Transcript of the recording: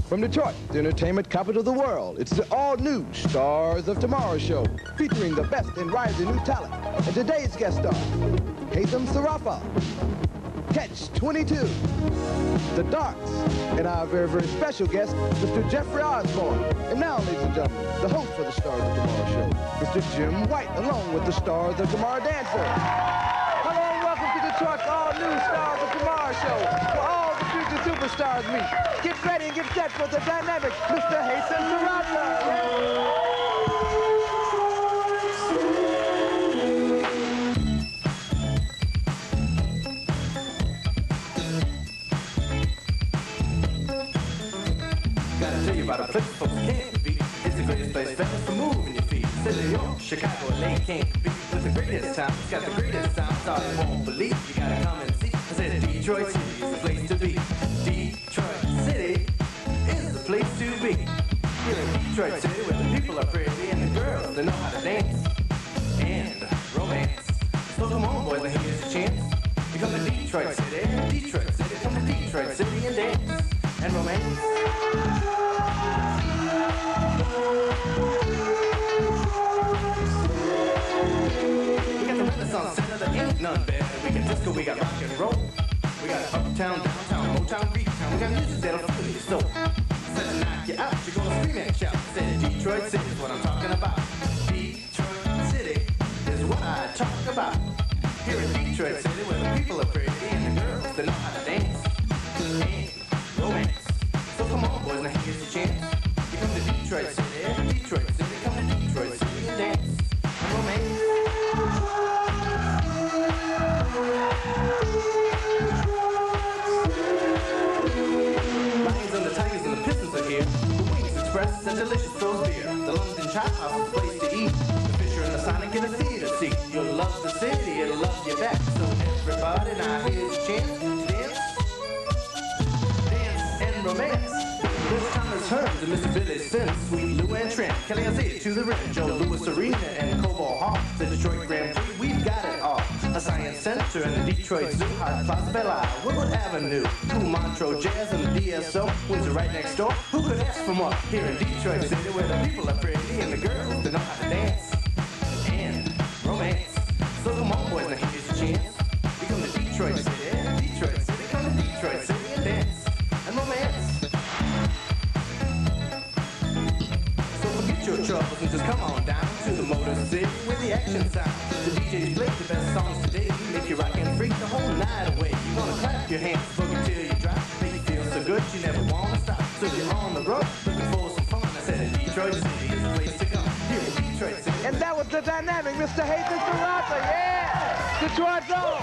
From Detroit, the entertainment capital of the world, it's the all-new Stars of Tomorrow show, featuring the best in rising new talent. And today's guest star, Haytham Sarafa, Catch 22, The Darks, and our very, very special guest, Mr. Jeffrey Osborne. And now, ladies and gentlemen, the host for the Stars of Tomorrow show, Mr. Jim White, along with the Stars of Tomorrow dancer. Hello and welcome to Detroit's all-new Stars of Tomorrow show, where all the future superstars meet. Get ready and get set for the dynamic Mr. Haytham Sarafa. Gotta tell you about a place folks can't beat. It's the greatest place famous for moving your feet. Say New York, Chicago, LA can't compete with the greatest town. It's got the greatest sound, so you won't believe. You gotta come and see. I said Detroit City is the place to be. Detroit City is the place to be. Here in Detroit City, where the people are pretty and the girls, they know how to dance and romance. So come on, boys, and here's your chance. You come to Detroit City, Detroit City, come to Detroit City and dance and romance. We got the Renaissance Center, there ain't none better. We got disco, we got rock and roll. We got uptown, downtown, Motown, Beachtown. We got music that'll fill your soul. Said to knock you out, you're gonna scream and shout. Said Detroit City is what I'm talking about. Detroit City is what I talk about. Here in Detroit City, where the people are pretty and the girls, they know how to dance and romance. So come on, boys, now here's your chance. You come to Detroit City, Detroit City, come to Detroit City and dance and romance. Lions and the Tigers and the Pistons are here. The Wings Express and delicious Rose beer. The London Chop House is a place to eat. The Fisher and the Sonic in the theater seat. You'll love the city, it'll love you back. So everybody, now here's your chance to dance, dance and romance. There's Thomas Hearns and Mr. Billy Sims, Sweet Lou and Trent, Kelly Isaiah to the rim, Joe Louis Arena and Cobalt Hall, the Detroit Grand Prix, we've got it all. A Science Center and the Detroit Zoo, Hot Plaza Belle Isle, Woodward Avenue, Cool Montreux Jazz and the DSO, Windsor right next door. Who could ask for more? Here in Detroit City, where the people are pretty and the girls, they know how to dance and romance. So come on, boys, now here's your chance. You come to Detroit City, Detroit City, come to Detroit City and dance and romance. So forget your troubles and just come on down to the Motor City with the action sound. The DJs play the best songs today, make you rock and freak the whole night away. You wanna clap your hands, boogie till you drop, make you feel so good you never wanna stop. So if you're on the road looking for some fun, I said Detroit City is the place to come. Here in Detroit City. And that was the dynamic Mr. Haytham Sarafa, yeah! Detroit's own!